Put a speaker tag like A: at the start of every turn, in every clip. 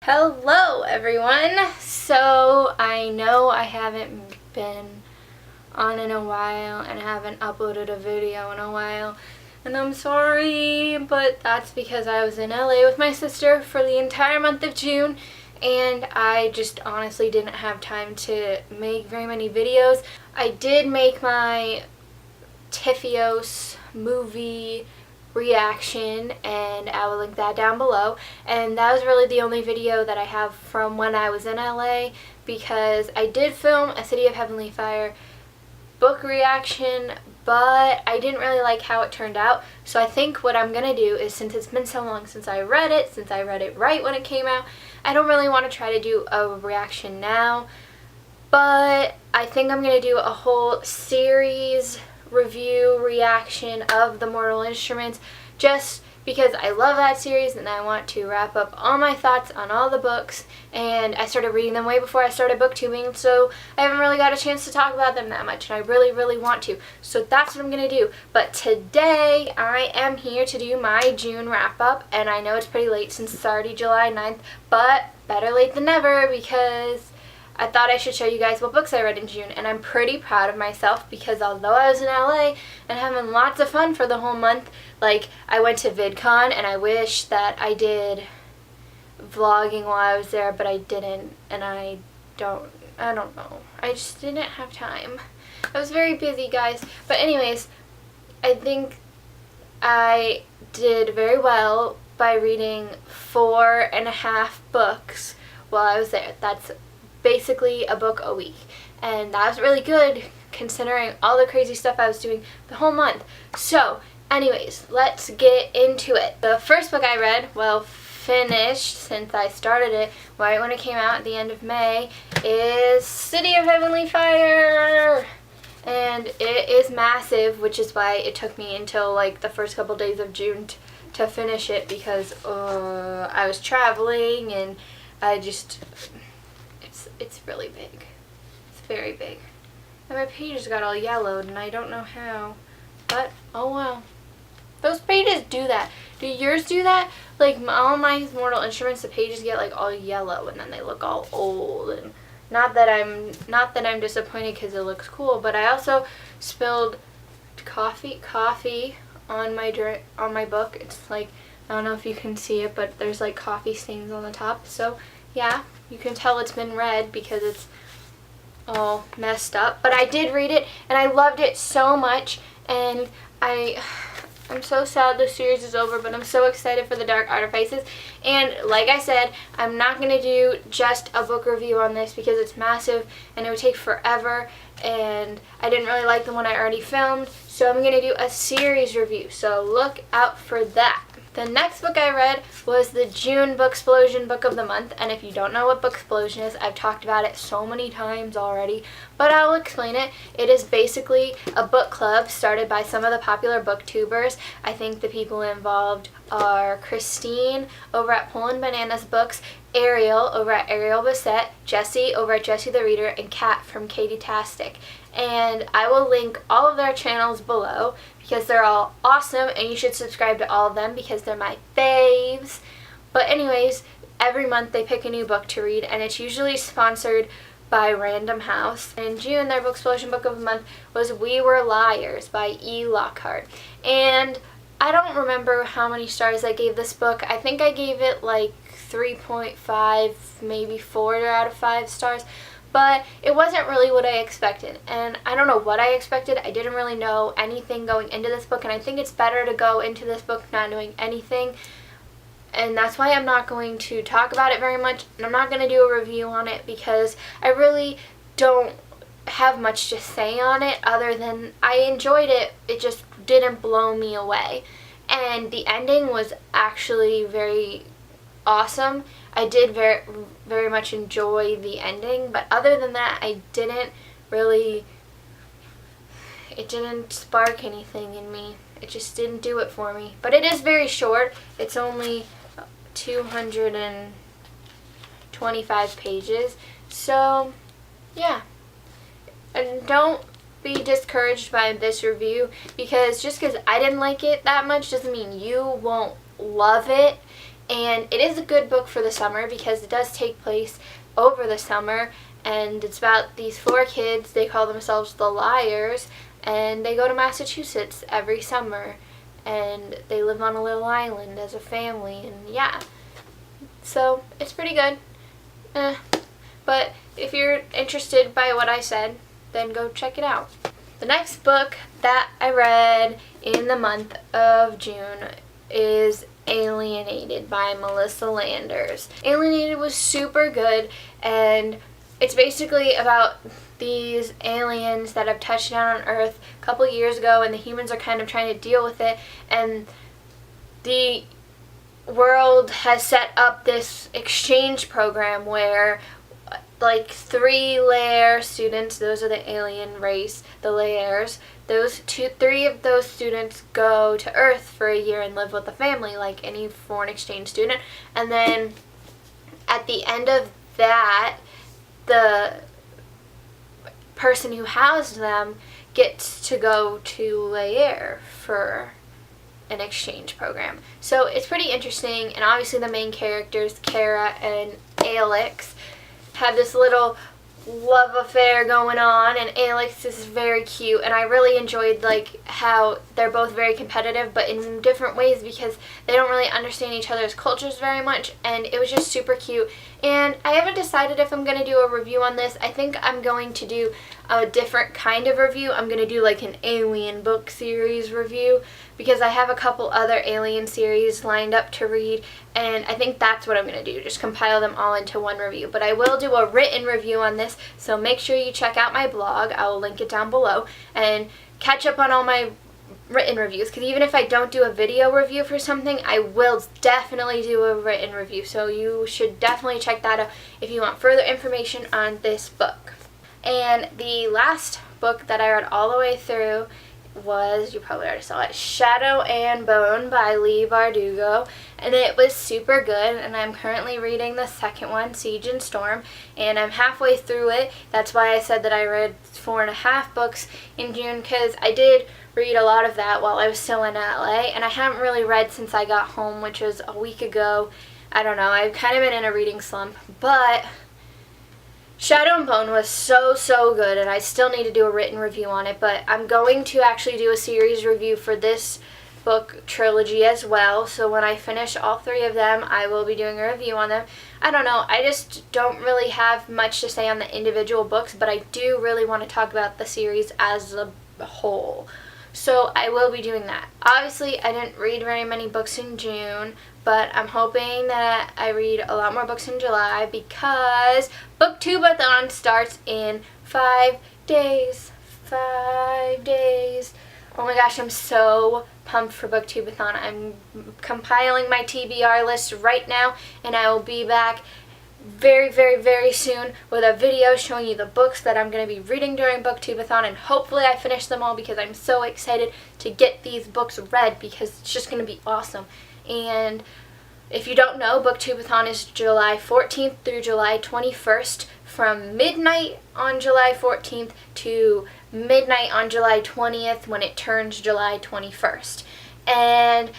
A: Hello everyone! So I know I haven't been on in a while and haven't uploaded a video in a while, and I'm sorry, but that's because I was in LA with my sister for the entire month of June and I just honestly didn't have time to make very many videos. I did make my Tifios movie reaction and I will link that down below, and that was really the only video that I have from when I was in LA because I did film a City of Heavenly Fire book reaction, but I didn't really like how it turned out. So I think what I'm gonna do is, since it's been so long since I read it right when it came out, I don't really want to try to do a reaction now, but I think I'm gonna do a whole series review reaction of the Mortal Instruments just because I love that series and I want to wrap up all my thoughts on all the books, and I started reading them way before I started booktubing, so I haven't really got a chance to talk about them that much, and I really want to. So that's what I'm going to do. But today I am here to do my June wrap up, and I know it's pretty late since it's already July 9th, but better late than never because I thought I should show you guys what books I read in June, and I'm pretty proud of myself because although I was in LA and having lots of fun for the whole month, like I went to VidCon and I wish that I did vlogging while I was there, but I didn't, and I don't know. I just didn't have time. I was very busy, guys. But anyways, I think I did very well by reading 4.5 books while I was there. That's basically a book a week, and that was really good considering all the crazy stuff I was doing the whole month. So anyways, let's get into it. The first book I read, well, finished since I started it right when it came out at the end of May, is City of Heavenly Fire, and it is massive, which is why it took me until like the first couple days of June to finish it because I was traveling and I just it's really big. It's very big. And my pages got all yellowed and I don't know how. But, oh well. Those pages do that. Do yours do that? Like all my Mortal Instruments, the pages get like all yellow and then they look all old. And not that I'm disappointed because it looks cool, but I also spilled coffee on my book. It's like, I don't know if you can see it, but there's like coffee stains on the top. So yeah, you can tell it's been read because it's all messed up. But I did read it and I loved it so much, and I'm so sad the series is over, but I'm so excited for the Dark Artifices. And like I said, I'm not going to do just a book review on this because it's massive and it would take forever, and I didn't really like the one I already filmed, so I'm going to do a series review, so look out for that. The next book I read was the June BOOKSPLOSION book of the month, and if you don't know what BOOKSPLOSION is, I've talked about it so many times already, but I'll explain it. It is basically a book club started by some of the popular booktubers. I think the people involved are Christine over at Poland Bananas Books, Ariel over at Ariel Bissett, Jessie over at Jessie the Reader, and Kat from Katie-tastic. And I will link all of their channels below because they're all awesome and you should subscribe to all of them because they're my faves. But anyways, every month they pick a new book to read, and it's usually sponsored by Random House. In June, their BOOKSPLOSION book of the month was We Were Liars by E. Lockhart. And I don't remember how many stars I gave this book. I think I gave it like 3.5, maybe 4 out of 5 stars. But it wasn't really what I expected, and I don't know what I expected. I didn't really know anything going into this book, and I think it's better to go into this book not knowing anything, and that's why I'm not going to talk about it very much, and I'm not going to do a review on it because I really don't have much to say on it other than I enjoyed it. It just didn't blow me away, and the ending was actually very awesome. I did very much enjoy the ending, but other than that, it didn't spark anything in me. It just didn't do it for me. But it is very short. It's only 225 pages. So, yeah. And don't be discouraged by this review because just because I didn't like it that much doesn't mean you won't love it. And it is a good book for the summer because it does take place over the summer, and it's about these 4 kids. They call themselves the Liars, and they go to Massachusetts every summer, and they live on a little island as a family, and yeah. So it's pretty good. But if you're interested by what I said, then go check it out. The next book that I read in the month of June is Alienated by Melissa Landers. Alienated was super good, and it's basically about these aliens that have touched down on Earth a couple years ago, and the humans are kind of trying to deal with it, and the world has set up this exchange program where like 3 Lair students, those are the alien race, the Lairs, 3 of those students go to Earth for a year and live with the family like any foreign exchange student, and then at the end of that, the person who housed them gets to go to Lair for an exchange program. So it's pretty interesting, and obviously the main characters, Kara and Alex, have this little love affair going on, and Alex is very cute, and I really enjoyed like how they're both very competitive but in different ways because they don't really understand each other's cultures very much, and it was just super cute. And I haven't decided if I'm going to do a review on this. I think I'm going to do a different kind of review. I'm going to do like an alien book series review because I have a couple other alien series lined up to read, and I think that's what I'm going to do, just compile them all into one review. But I will do a written review on this, so make sure you check out my blog. I will link it down below, and catch up on all my written reviews, because even if I don't do a video review for something, I will definitely do a written review, so you should definitely check that out if you want further information on this book. And the last book that I read all the way through was, you probably already saw it, Shadow and Bone by Leigh Bardugo, and it was super good, and I'm currently reading the second one, Siege and Storm, and I'm halfway through it. That's why I said that I read 4.5 books in June, because I did read a lot of that while I was still in LA, and I haven't really read since I got home, which was a week ago. I don't know, I've kind of been in a reading slump, but Shadow and Bone was so good, and I still need to do a written review on it, but I'm going to actually do a series review for this book trilogy as well, so when I finish all 3 of them, I will be doing a review on them. I don't know, I just don't really have much to say on the individual books, but I do really want to talk about the series as a whole. So I will be doing that. Obviously, I didn't read very many books in June, but I'm hoping that I read a lot more books in July because BookTubeathon starts in 5 days. 5 days. Oh my gosh, I'm so pumped for BookTubeathon. I'm compiling my TBR list right now, and I will be back very soon with a video showing you the books that I'm going to be reading during BookTubeathon, and hopefully I finish them all because I'm so excited to get these books read because it's just going to be awesome. And if you don't know, BookTubeathon is July 14th through July 21st from midnight on July 14th to midnight on July 20th when it turns July 21st. And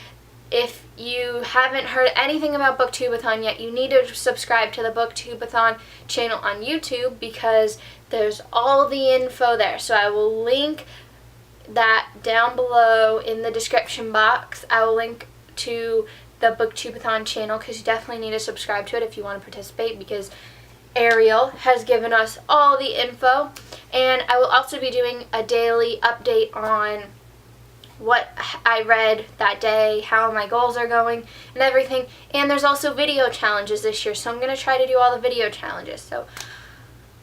A: if you haven't heard anything about BookTubeathon yet, you need to subscribe to the BookTubeathon channel on YouTube because there's all the info there. So I will link that down below in the description box. I will link to the BookTubeathon channel because you definitely need to subscribe to it if you want to participate because Ariel has given us all the info. And I will also be doing a daily update on what I read that day, how my goals are going, and everything. And there's also video challenges this year, so I'm going to try to do all the video challenges. So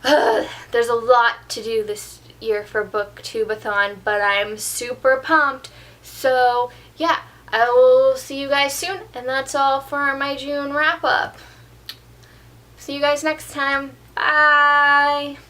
A: there's a lot to do this year for BookTubeathon, but I'm super pumped. So yeah, I will see you guys soon, and that's all for my June wrap-up. See you guys next time. Bye!